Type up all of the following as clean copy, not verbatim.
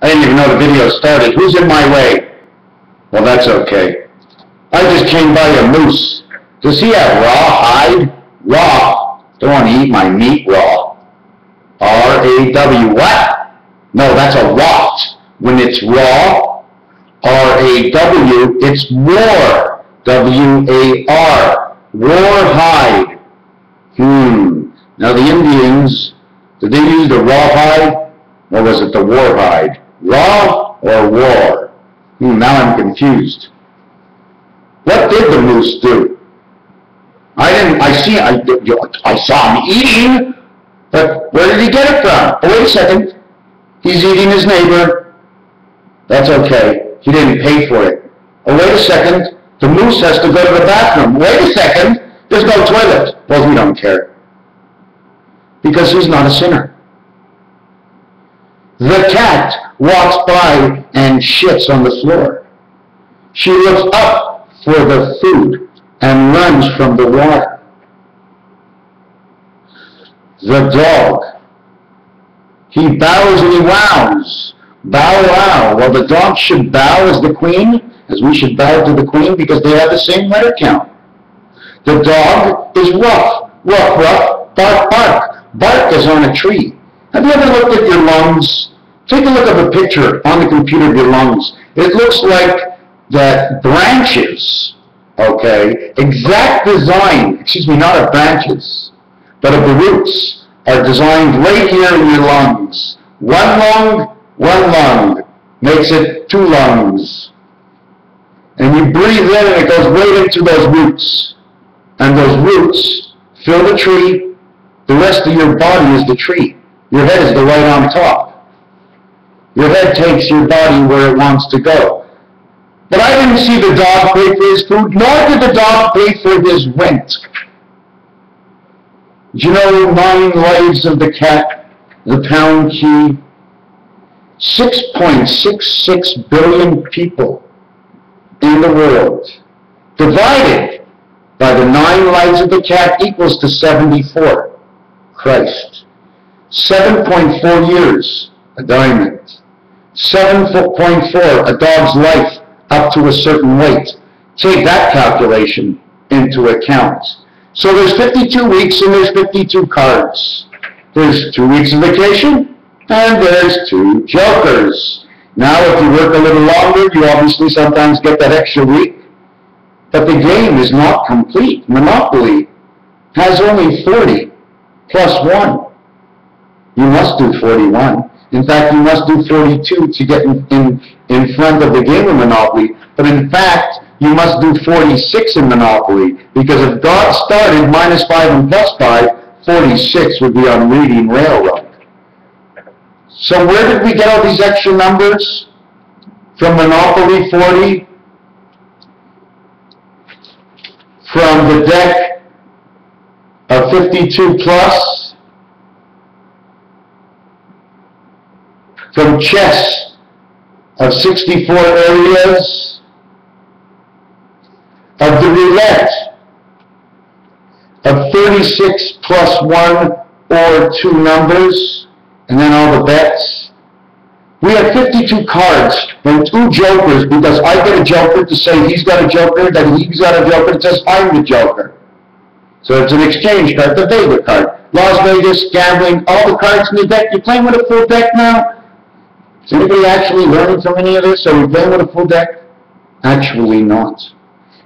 I didn't even know the video started. Who's in my way? Well, that's okay. I just came by a moose. Does he have raw hide? Raw. Don't want to eat my meat raw. R-A-W. What? No, that's a rot. When it's raw, R-A-W, it's war. W-A-R. War hide. Now the Indians, did they use the raw hide? Or was it the war hide? Raw or war? Now I'm confused. What did the moose do? I saw him eating, but where did he get it from? Oh, wait a second. He's eating his neighbor. That's okay. He didn't pay for it. Oh, wait a second. The moose has to go to the bathroom. Wait a second. There's no toilet. Well, we don't care. Because he's not a sinner. The cat walks by and shits on the floor. She looks up for the food and runs from the water. The dog, he bows and he wows. Bow wow. Well, the dog should bow as the queen, as we should bow to the queen, because they have the same letter count. The dog is ruff, ruff, ruff, bark, bark. Bark is on a tree. Have you ever looked at your lungs? Take a look at a picture on the computer of your lungs. It looks like that branches, okay, exact design, excuse me, not of branches, but of the roots, are designed right here in your lungs. One lung makes it 2 lungs. And you breathe in and it goes right into those roots. And those roots fill the tree. The rest of your body is the tree. Your head is the right on top. Your head takes your body where it wants to go. But I didn't see the dog pay for his food, nor did the dog pay for his rent. Do you know 9 lives of the cat, the pound key? 6.66 billion people in the world, divided by the 9 lives of the cat equals to 74. Christ. 7.4 years, a diamond. 7.4, a dog's life up to a certain weight. Take that calculation into account. So there's 52 weeks and there's 52 cards. There's 2 weeks of vacation and there's 2 jokers. Now if you work a little longer, you obviously sometimes get that extra week. But the game is not complete. Monopoly has only 40 plus 1. You must do 41. In fact, you must do 42 to get in front of the game of Monopoly. But in fact, you must do 46 in Monopoly, because if God started -5 and +5, 46 would be on Reading Railroad. So where did we get all these extra numbers? From Monopoly 40? From the deck of 52 plus? From chess of 64 areas? Of the roulette of 36 plus 1 or 2 numbers, and then all the bets? We have 52 cards and 2 jokers, because I get a joker to say he's got a joker, then he's got a joker that says I'm the joker. So it's an exchange card, the Vega card. Las Vegas, gambling, all the cards in the deck. You're playing with a full deck now? Is anybody actually learning from any of this? Are we playing with a full deck? Actually not.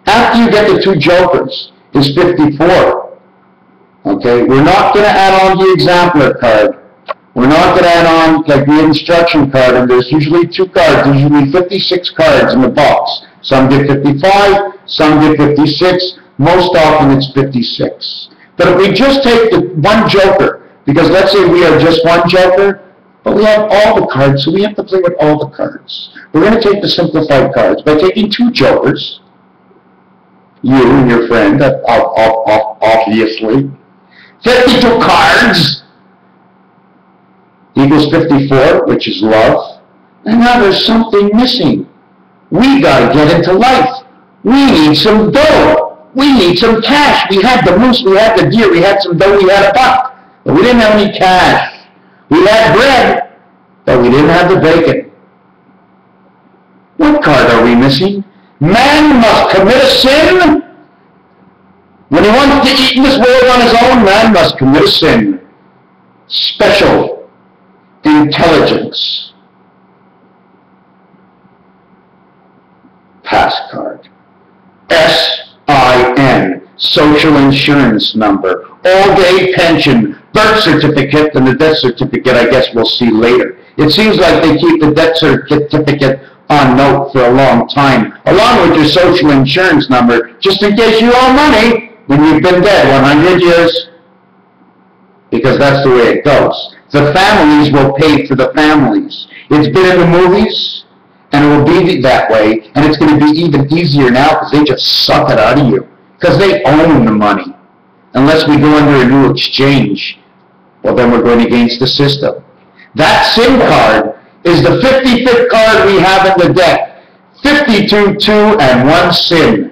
After you get the 2 jokers, is 54. Okay, we're not going to add on the exemplar card. We're not going to add on like the instruction card, and there's usually 2 cards. There's usually 56 cards in the box. Some get 55, some get 56. Most often it's 56. But if we just take the 1 joker, because let's say we are just 1 joker, but we have all the cards, so we have to play with all the cards. We're going to take the simplified cards by taking 2 jokers, you and your friend, obviously. 52 cards equals 54, which is love. And now there's something missing. We got to get into life. We need some dough. We need some cash. We had the moose, we had the deer, we had some dough, we had a buck. But we didn't have any cash. We had bread, but we didn't have the bacon. we missing? Man must commit a sin. When he wants to eat in this world on his own, man must commit a sin. Special intelligence. Pass card. SIN. Social insurance number. All-day pension. Birth certificate, and the death certificate I guess we'll see later. It seems like they keep the death certificate on note for a long time, along with your social insurance number, just in case you owe money when you've been dead 100 years. Because that's the way it goes. The families will pay for the families. It's been in the movies, and it will be that way, and it's going to be even easier now because they just suck it out of you. Because they own the money. Unless we go under a new exchange, well, then we're going against the system. That SIN card is the 55th card we have in the deck. 52, 2, and 1 sin.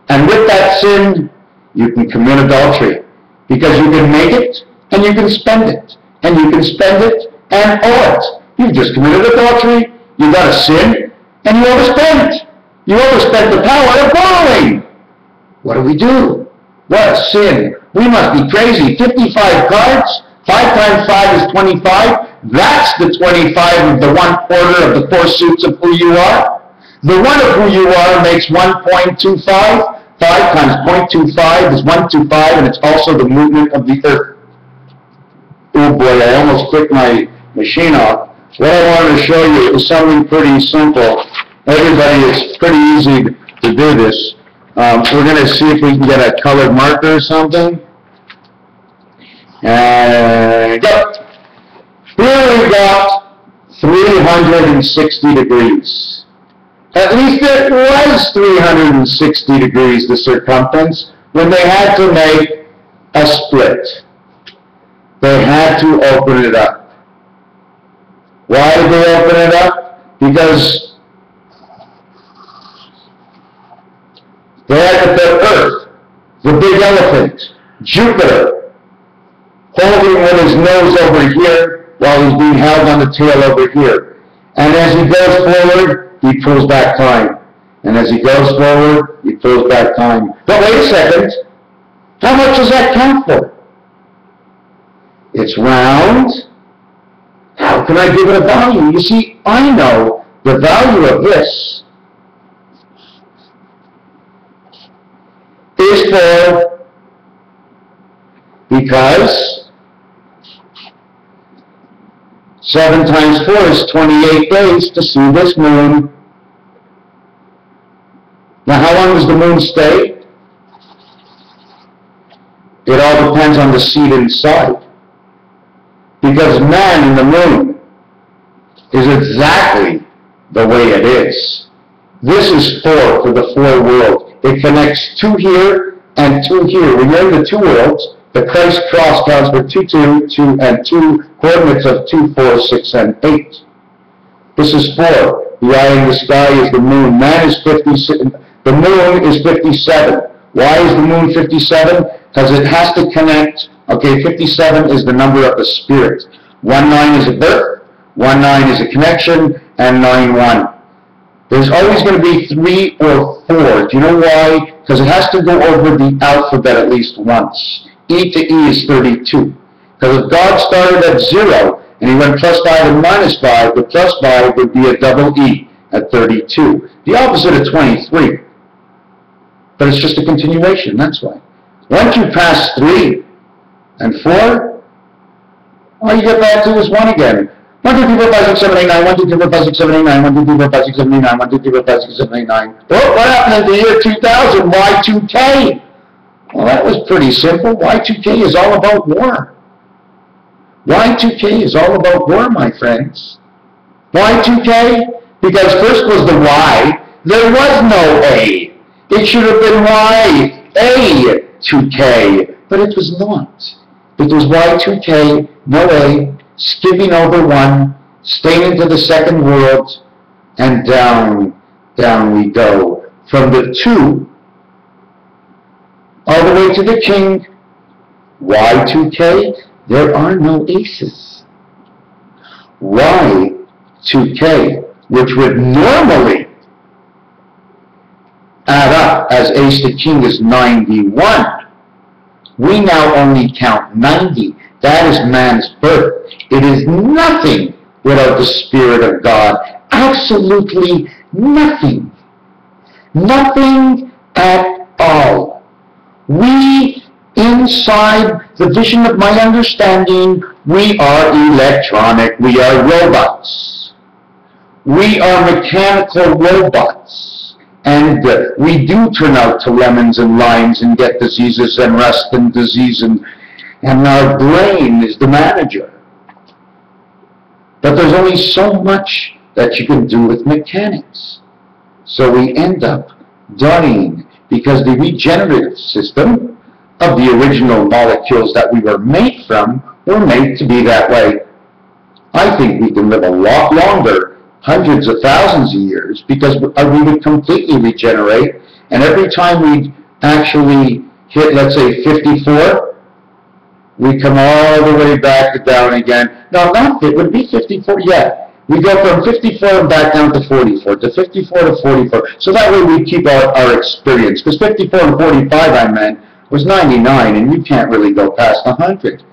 And with that sin, you can commit adultery. Because you can make it, and you can spend it. And you can spend it, and owe it. You've just committed adultery, you got a sin, and you overspent. You overspent the power of borrowing. What do? What a sin. We must be crazy. 55 cards, 5 times 5 is 25. That's the 25 of the 1/4 of the 4 suits of who you are. The 1 of who you are makes 1.25. 5 times 0.25 is 125, and it's also the movement of the earth. Oh boy, I almost clicked my machine off. What I wanted to show you is something pretty simple. Everybody, it's pretty easy to do this. We're going to see if we can get a colored marker or something. And go. Here we got 360 degrees. At least it was 360 degrees, the circumference, when they had to make a split. They had to open it up. Why did they open it up? Because they had to put Earth, the big elephant, Jupiter, holding with his nose over here while he's being held on the tail over here. And as he goes forward, he pulls back time. And as he goes forward, he pulls back time. But wait a second. How much does that count for? It's round. How can I give it a value? You see, I know the value of this is for, because 7 times 4 is 28 days to see this moon. Now, how long does the moon stay? It all depends on the seed inside. Because man in the moon is exactly the way it is. This is 4 for the 4 world. It connects 2 here and 2 here. When you're in the 2 worlds, the Christ cross counts for 2, 2, 2, and 2 coordinates of 2, 4, 6, and 8. This is 4. The eye in the sky is the moon. Man is 56. The moon is 57. Why is the moon 57? Because it has to connect. Okay, 57 is the number of the spirit. 19 is a birth, 19 is a connection, and 91. There's always going to be 3 or 4. Do you know why? Because it has to go over the alphabet at least once. E to E is 32. Because if God started at 0 and he went +5 and -5, the +5 would be a double E at 32. The opposite of 23. But it's just a continuation, that's why. Once you pass 3 and 4, all you get back to is 1 again. 1, 2, 3, 4, 5, 6, 7, 8, 9, 1, 2, 3, 4, 5, 6, 7, 8, 9, 1, 2, 3, 4, 5, 6, 7, 8, 9, 1, 2, 3, 4, 5, 6, 7, 8, 9. Oh, what happened in the year 2000? Y2K. Well, that was pretty simple. Y2K is all about war. Y2K is all about war, my friends. Y2K? Because first was the Y. There was no A. It should have been Y-A-2K, but it was not. It was Y2K, no A, skipping over 1, staying into the second world, and down, down we go. From the 2, all the way to the king. Y2K, there are no aces. Y2K, which would normally as ace to king is 91. We now only count 90. That is man's birth. It is nothing without the Spirit of God. Absolutely nothing. Nothing at all. We, inside the vision of my understanding, we are electronic. We are robots. We are mechanical robots. And we do turn out to lemons and limes and get diseases and rest and disease, and our brain is the manager. But there's only so much that you can do with mechanics. So we end up dying because the regenerative system of the original molecules that we were made from were made to be that way. I think we can live a lot longer, hundreds of thousands of years, because we would completely regenerate, and every time we actually hit, let's say, 54, we come all the way back to down again. No, not it would be 54, yeah. We go from 54 and back down to 44, to 54 to 44. So that way we keep our experience. Because 54 and 45, I meant, was 99, and you can't really go past 100.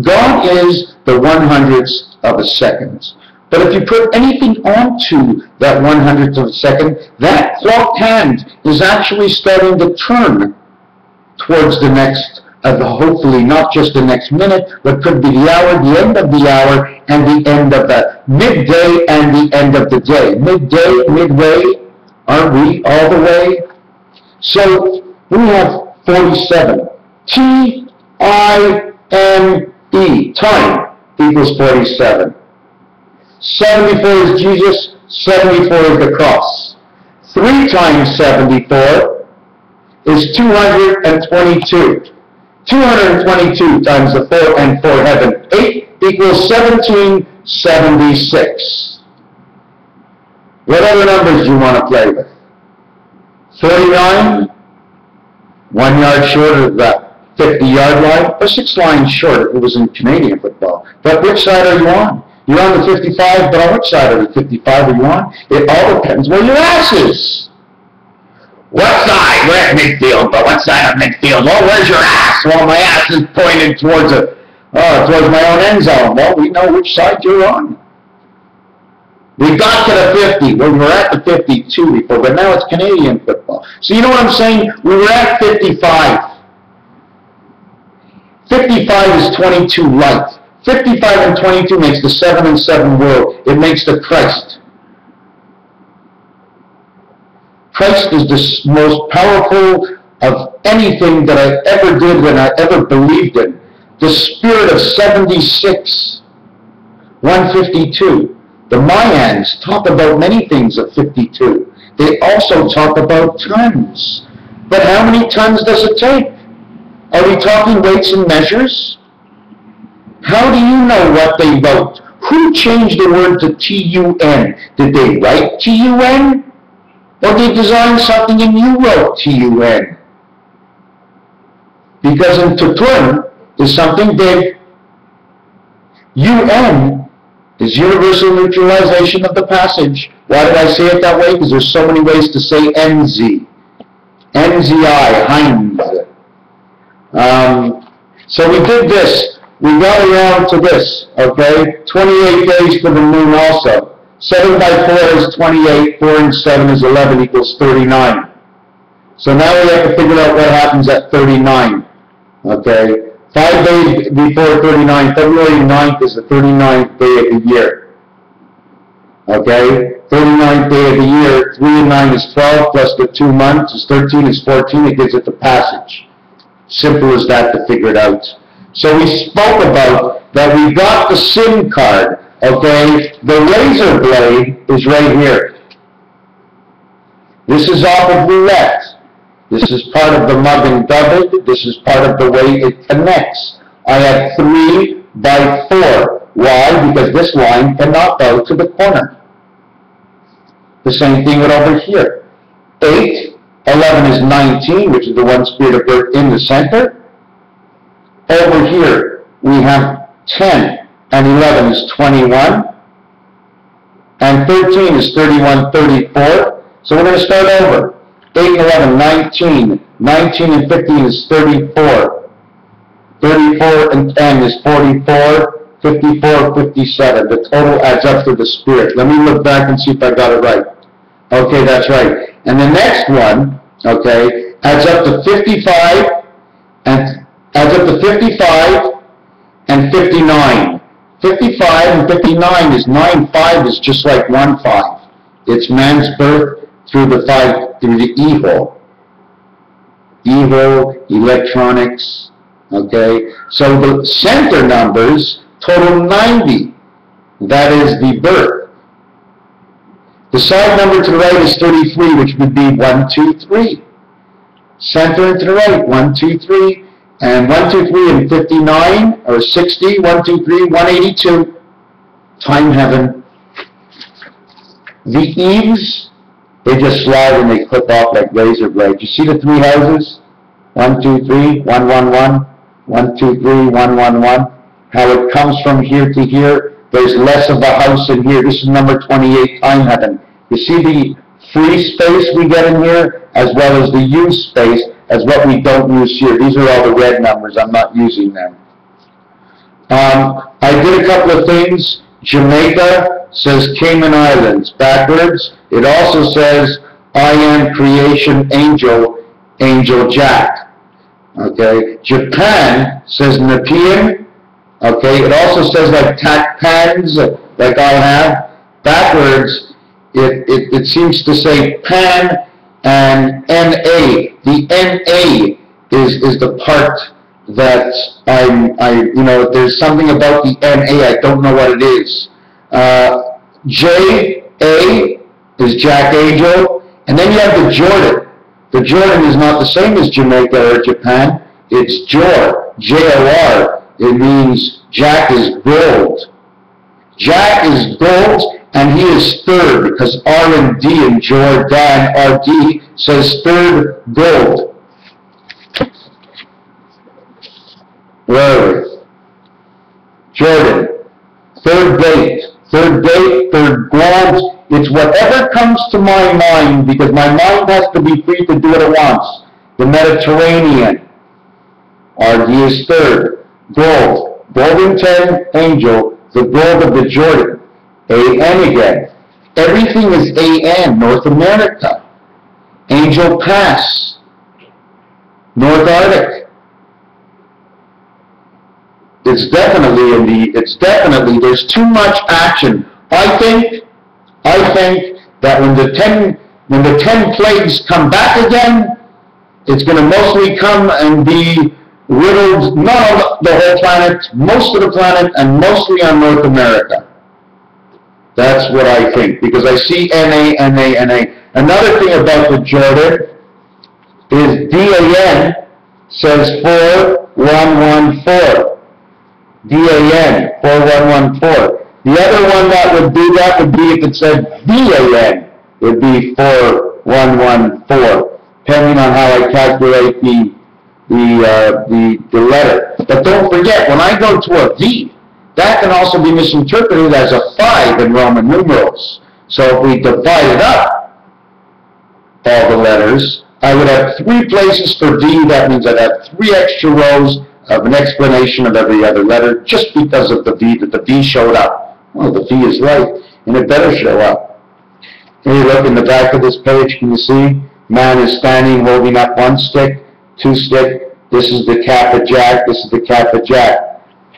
God is the 100th of a second. But if you put anything onto that 100th of a second, that clock hand is actually starting to turn towards the next, hopefully not just the next minute, but could be the hour, the end of the hour, and the end of the midday and the end of the day. Midday, midway, aren't we all the way? So we have 47. T-I-M-E, time equals 47. 74 is Jesus, 74 is the cross. 3 times 74 is 222. 222 times the 4 and 4 heaven. 8 equals 1776. What other numbers do you want to play with? 49, 1 yard short of the 50-yard line, or 6 lines short if it was in Canadian football. But which side are you on? You're on the 55, but on which side of the 55 are you on? It all depends where your ass is. What side? We're at midfield, but what side of midfield? Well, where's your ass? Well, my ass is pointed towards towards my own end zone. Well, we know which side you're on. We got to the 50. Well, we were at the 52 before, but now it's Canadian football. So you know what I'm saying? We were at 55. 55 is 22 light. 55 and 22 makes the 7 and 7 world. It makes the Christ. Christ is the most powerful of anything that I ever did and I ever believed in. The spirit of 76, 152. The Mayans talk about many things of 52. They also talk about tons. But how many tons does it take? Are we talking weights and measures? How do you know what they wrote? Who changed the word to T-U-N? Did they write T-U-N? Or they designed something and you wrote T-U-N? Because in Tutun is something big. U-N is universal neutralization of the passage. Why did I say it that way? Because there's so many ways to say N-Z. N-Z-I, Heinz. So we did this. We got around to this, okay? 28 days for the moon also. 7 by 4 is 28, 4 and 7 is 11 equals 39. So now we have to figure out what happens at 39, okay? 5 days before 39, February 9th is the 39th day of the year, okay? 39th day of the year, 3 and 9 is 12, plus the 2 months is 13, is 14, it gives it the passage. Simple as that to figure it out. So we spoke about that we got the SIM card, okay? The razor blade is right here. This is off of roulette. This is part of the mug and double. This is part of the way it connects. I have 3 by 4. Why? Because this line cannot go to the corner. The same thing with over here. 8, 11 is 19, which is the one spirit of birth in the center. Over here, we have 10, and 11 is 21, and 13 is 31, 34. So we're going to start over. 8 and 11, 19. 19 and 15 is 34. 34 and 10 is 44. 54, 57. The total adds up to the spirit. Let me look back and see if I got it right. Okay, that's right. And the next one, okay, adds up to 55 and 59. 55 and 59 is 9, 5 is just like 1, 5. It's man's birth through the evil. Evil, electronics, okay? So the center numbers total 90. That is the birth. The side number to the right is 33, which would be 1, 2, 3. Center and to the right, 1, 2, 3. And 1, 2, 3 and 59, or 60, 1, 2, 3, 182. Time heaven. The eaves, they just slide and they clip off like razor blades. You see the 3 houses? 1, 2, 3, 1, 1, 1. 1, 2, 3, 1, 1, 1. How it comes from here to here. There's less of a house in here. This is number 28, time heaven. You see the free space we get in here, as well as the used space, as what we don't use here. These are all the red numbers. I'm not using them. I did a couple of things. Jamaica says Cayman Islands backwards. It also says I am creation angel, Angel Jack. Okay. Japan says Nepean. Okay. It also says like pans, like I have. Backwards, it seems to say pan and NA. The NA is the part that there's something about the NA, I don't know what it is. JA is Jack Angel, and then you have the Jordan. The Jordan is not the same as Jamaica or Japan. It's Jor, J-O-R. It means Jack is gold. Jack is gold, and he is third, because R&D in Jordan, R-D, says third gold. Where are we? Jordan. Third date, third gold. It's whatever comes to my mind, because my mind has to be free to do what it wants. The Mediterranean. R-D is third. Gold. Golden 10, angel. The gold of the Jordan. A-N again. Everything is A-N, North America. Angel Pass. North Arctic. It's definitely, there's too much action. I think that when the 10 plagues come back again, it's going to mostly come and be riddled, not on the whole planet, most of the planet, and mostly on North America. That's what I think, because I see NA, NA, NA. Another thing about the Jordan is DAN says 4114. DAN, 4114. The other one that would do that would be if it said BAN, would be 4114, depending on how I calculate the letter. But don't forget, when I go to a V, that can also be misinterpreted as a 5 in Roman numerals. So if we divided up all the letters, I would have 3 places for V. That means I'd have 3 extra rows of an explanation of every other letter just because of the V, that the V showed up. Well, the V is right, and it better show up. Can you look in the back of this page? Can you see? Man is standing holding up 1 stick, 2 stick. This is the Kappa Jack. This is the Kappa Jack.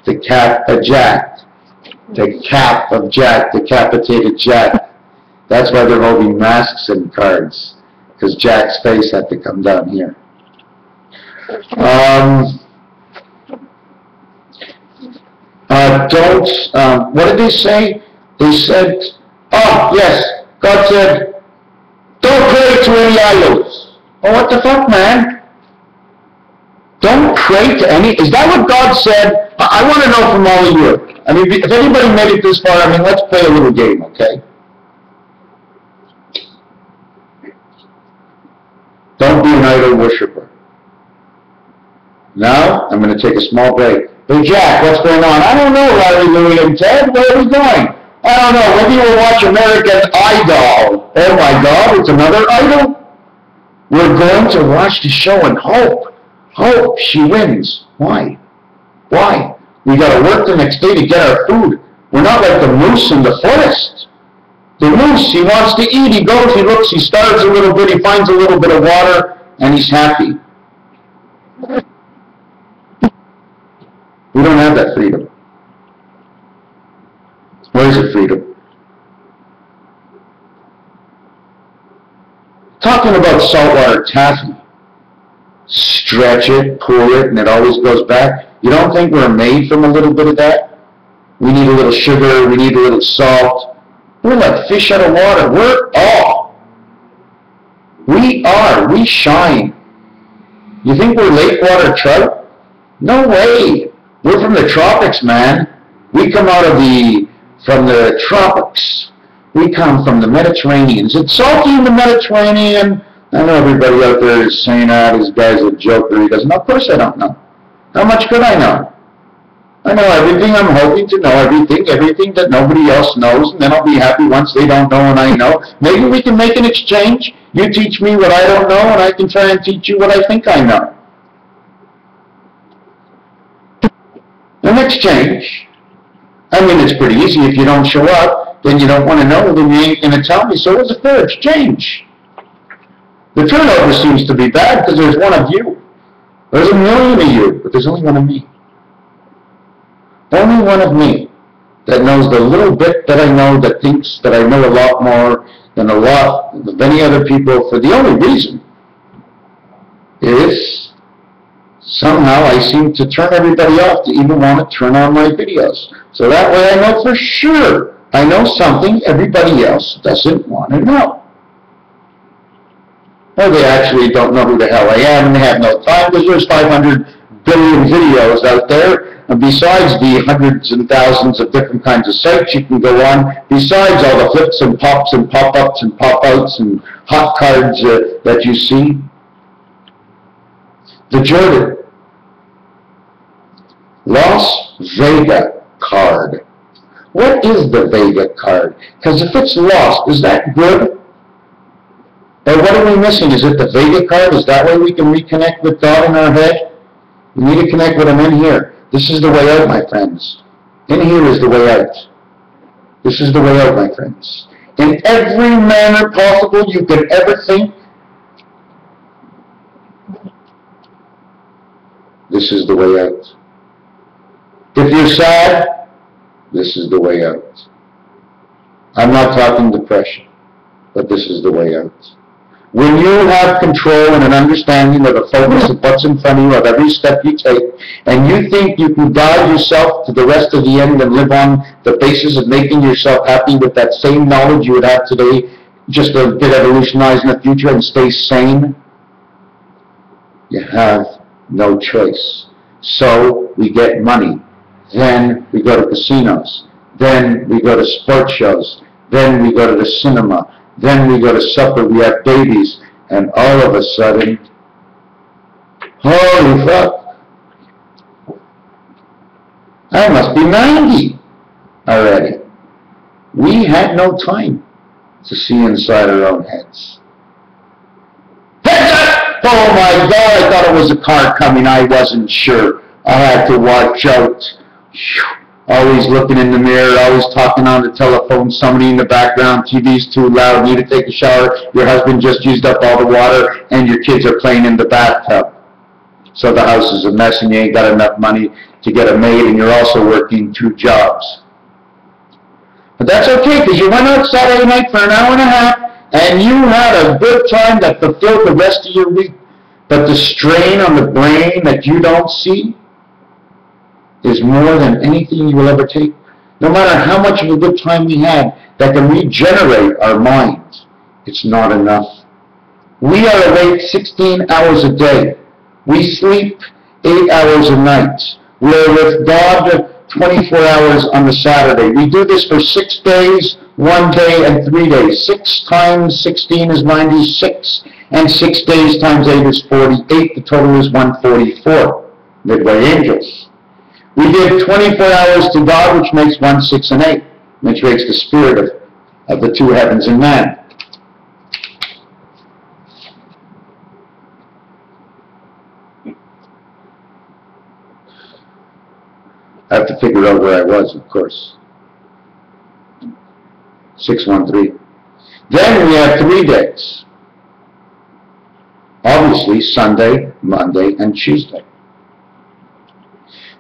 The Kappa Jack. The cap of Jack. The capitated Jack. That's why they're holding masks and cards, because Jack's face had to come down here. What did they say? They said, oh, yes, God said, don't pray to any idols. Oh, what the fuck, man? Don't pray to any, is that what God said? I want to know from all of you. I mean, if anybody made it this far, I mean, let's play a little game, okay? Don't be an idol worshiper. Now, I'm going to take a small break. Hey, Jack, what's going on? I don't know, Larry, Louie, and Ted. Where are we going? I don't know. Maybe we'll watch American Idol. Oh, my God, it's another idol? We're going to watch the show and hope she wins. Why? Why? We got to work the next day to get our food. We're not like the moose in the forest. The moose, he wants to eat, he goes, he looks, he starves a little bit, he finds a little bit of water, and he's happy. We don't have that freedom. Where is it freedom? Talking about saltwater taffy. Stretch it, pull it, and it always goes back. You don't think we're made from a little bit of that? We need a little sugar, we need a little salt. We're like fish out of water. We're all. We shine. You think we're lake water trout? No way. We're from the tropics, man. We come out of from the tropics. We come from the Mediterranean. Is it salty in the Mediterranean? I know everybody out there is saying, this guy's a joker. He doesn't know. Of course I don't know. How much could I know? I know everything I'm hoping to know, everything that nobody else knows, and then I'll be happy once they don't know and I know. Maybe we can make an exchange. You teach me what I don't know, and I can try and teach you what I think I know. An exchange. I mean, it's pretty easy. If you don't show up, then you don't want to know, then you ain't going to tell me. So it's a fair exchange. The turnover seems to be bad because there's one of you. There's a million of you, but there's only one of me. Only one of me that knows the little bit that I know, that thinks that I know a lot more than a lot of any other people, for the only reason is somehow I seem to turn everybody off to even want to turn on my videos. So that way I know for sure I know something everybody else doesn't want to know. Or they actually don't know who the hell I am and they have no time because there's 500 billion videos out there. And besides the hundreds and thousands of different kinds of sites you can go on, besides all the flips and pops and pop-ups and pop-outs and hot cards that you see, the Jordan Las Vegas card. What is the Vega card? Because if it's lost, is that good? Or what are we missing? Is it the Vega card? Is that way we can reconnect with God in our head? We need to connect with Him in here. This is the way out, my friends. In here is the way out. This is the way out, my friends. In every manner possible you could ever think, this is the way out. If you're sad, this is the way out. I'm not talking depression, but this is the way out. When you have control and an understanding of the focus of what's in front of you, of every step you take, and you think you can guide yourself to the rest of the end and live on the basis of making yourself happy with that same knowledge you would have today, just a bit evolutionized in the future and stay sane, you have no choice. So we get money. Then we go to casinos. Then we go to sports shows. Then we go to the cinema. Then we go to supper, we have babies, and all of a sudden, holy fuck, I must be 90 already. We had no time to see inside our own heads. Heads up! Oh my God, I thought it was a car coming, I wasn't sure. I had to watch out. Always looking in the mirror, always talking on the telephone, somebody in the background, TV's too loud, need to take a shower, your husband just used up all the water, and your kids are playing in the bathtub. So the house is a mess and you ain't got enough money to get a maid and you're also working 2 jobs. But that's okay, because you went out Saturday night for an hour and a half, and you had a good time that fulfilled the rest of your week. But the strain on the brain that you don't see is more than anything you will ever take. No matter how much of a good time we had that can regenerate our minds, it's not enough. We are awake 16 hours a day. We sleep 8 hours a night. We're with God 24 hours on the Saturday. We do this for 6 days, 1 day, and 3 days. 6 times 16 is 96, and 6 days times 8 is 48. The total is 144. Midway angels. We give 24 hours to God, which makes 1, 6, and 8, which makes the spirit of the 2 heavens and man. I have to figure out where I was, of course. 613. Then we have 3 days. Obviously, Sunday, Monday, and Tuesday.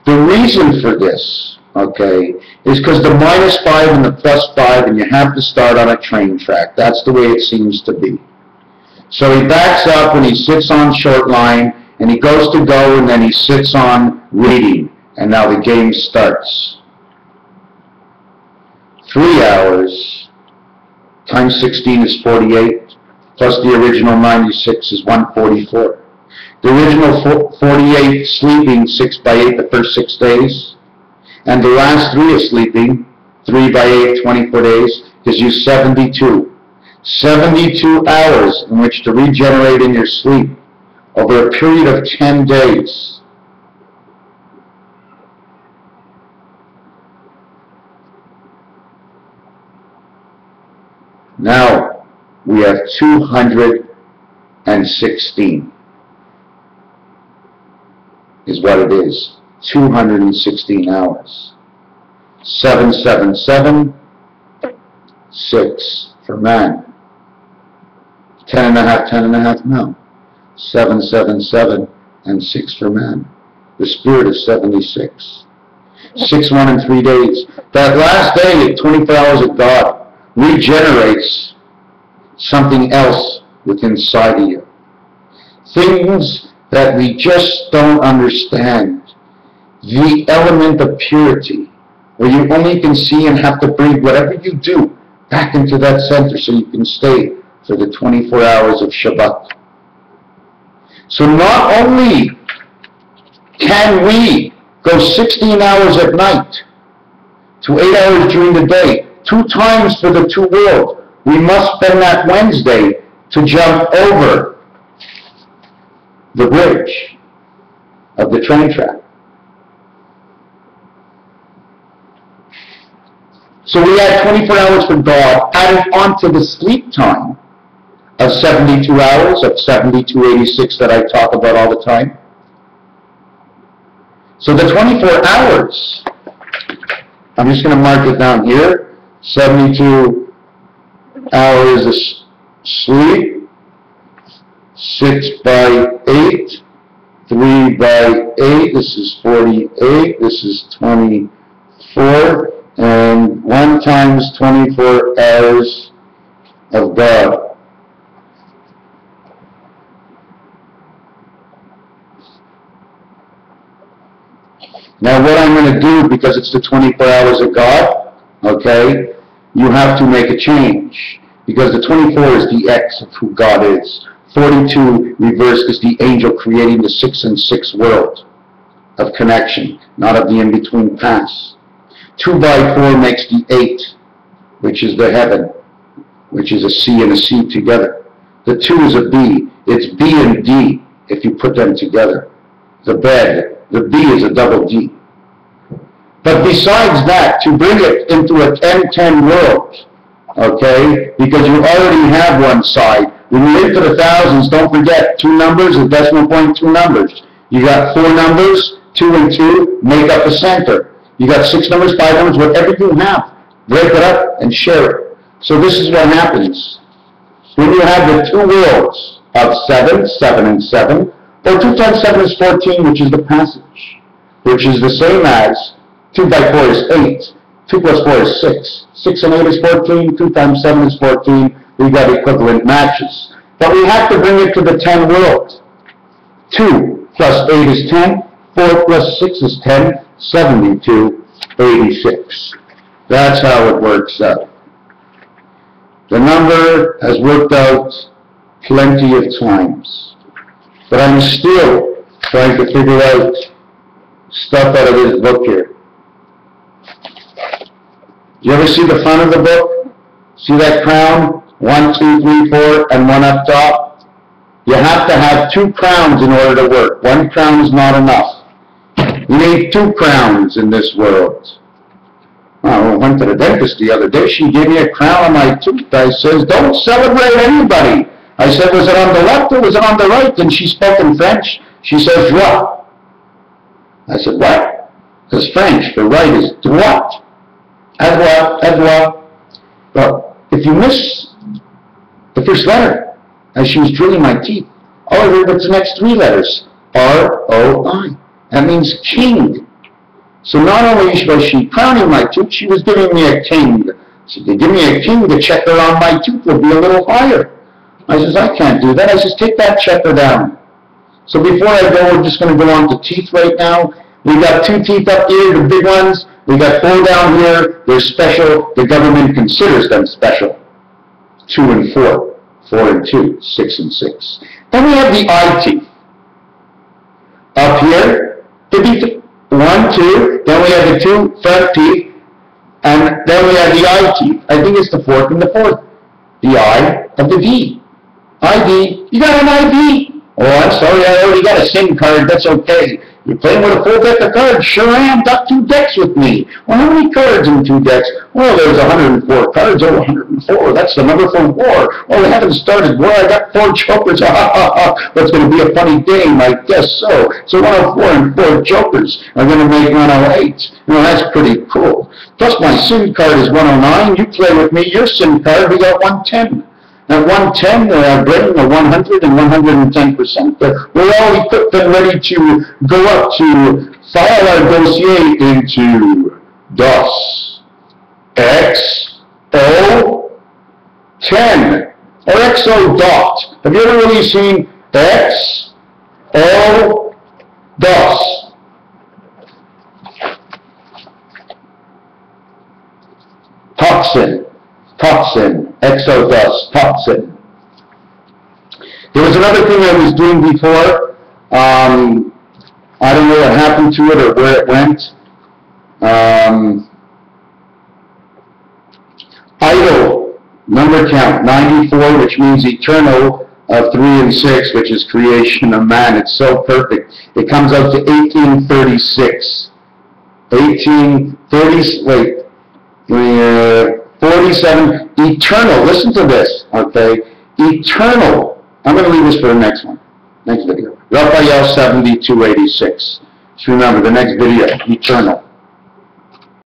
The reason for this, okay, is because the -5 and the +5, and you have to start on a train track. That's the way it seems to be. So he backs up and he sits on short line, and he goes to go, and then he sits on reading, and now the game starts. 3 hours times 16 is 48, plus the original 96 is 144. The original 48 sleeping 6 by 8 the first 6 days, and the last 3 is sleeping 3 by 8, 24 days, gives you 72. 72 hours in which to regenerate in your sleep over a period of 10 days. Now we have 216 is what it is. 216 hours. 777, 6 for man. 10 and a half, 10 and a half, no. 777 and 6 for man. The spirit is 76. 6, 1, and 3 days. That last day, 24 hours of God, regenerates something else within inside of you. Things that we just don't understand. The element of purity, where you only can see and have to bring whatever you do back into that center so you can stay for the 24 hours of Shabbat. So not only can we go 16 hours at night to 8 hours during the day, 2 times for the 2 worlds, we must spend that Wednesday to jump over the bridge of the train track. So we add 24 hours for God, added onto the sleep time of 72 hours, of 7286 that I talk about all the time. So the 24 hours, I'm just going to mark it down here, 72 hours of sleep, 6 by 8, 3 by 8, this is 48, this is 24, and 1 times 24 hours of God. Now what I'm going to do, because it's the 24 hours of God, okay, you have to make a change. Because the 24 is the X of who God is. 42 reversed is the angel creating the 6 and 6 world of connection, not of the in-between pass. 2 by 4 makes the 8, which is the heaven, which is a C and a C together. The 2 is a B. It's B and D if you put them together. The bed, the B is a double D. But besides that, to bring it into a 10-10 world, okay, because you already have one side. When you're into the thousands, don't forget 2 numbers, a decimal point, 2 numbers. You got 4 numbers, 2 and 2, make up the center. You got 6 numbers, 5 numbers, whatever you have. Break it up and share it. So this is what happens. When you have the 2 worlds of 7, 7 and 7, or 2 times 7 is 14, which is the passage, which is the same as 2 by 4 is 8, 2 plus 4 is 6, 6 and 8 is 14, 2 times 7 is 14, we got equivalent matches. But we have to bring it to the 10 world. 2 plus 8 is 10, 4 plus 6 is 10, 72, 86. That's how it works out. The number has worked out plenty of times. But I'm still trying to figure out stuff out of this book here. You ever see the front of the book? See that crown? 1, 2, 3, 4, and 1 up top? You have to have 2 crowns in order to work. 1 crown is not enough. You need 2 crowns in this world. I went to the dentist the other day. She gave me a crown on my tooth. I says, don't celebrate anybody. I said, was it on the left or was it on the right? And she spoke in French. She says, what? I said, what? Because French, the right is droite. Avoir. But if you miss the first letter, as she was drilling my teeth, all I heard was the next three letters, R-O-I. That means king. So not only was she crowning my tooth, she was giving me a king. So they give me a king, the checker on my tooth will be a little higher. I says, I can't do that. I says, take that checker down. So before I go, we're just going to go on to teeth right now. We got 2 teeth up here, the big ones. We got 4 down here. They're special. The government considers them special. 2 and 4. 4 and 2. 6 and 6. Then we have the eye teeth. Up here, there'd be 1, 2. Then we have the 2 front teeth. And then we have the eye teeth. I think it's the 4th and the 4th. The I of the D. ID. You got an ID. Oh, I'm sorry, I already got a SIM card. That's okay. You're playing with a full deck of cards. Sure am. Got 2 decks with me. Well, how many cards in 2 decks? Well, there's 104 cards. Oh, 104. That's the number for war. Well, we haven't started war. I got 4 jokers. That's going to be a funny game. I guess so. So 104 and 4 jokers are going to make 108. You know, that's pretty cool. Plus, my SIM card is 109. You play with me. Your SIM card, we got 110. At 110, we're bringing a 100 and 110%. We're all equipped and ready to go up to file our dossier into DOS XO10 or XO dot. Have you ever really seen XO DOS? Toxin, exodus, toxin. There was another thing I was doing before. I don't know what happened to it or where it went. Idle, number count, 94, which means eternal, of 3 and 6, which is creation of man. It's so perfect. It comes out to 1836. 47, eternal, listen to this, okay, eternal, I'm going to leave this for the next one, next video, Raphael 7286, just remember, the next video, eternal.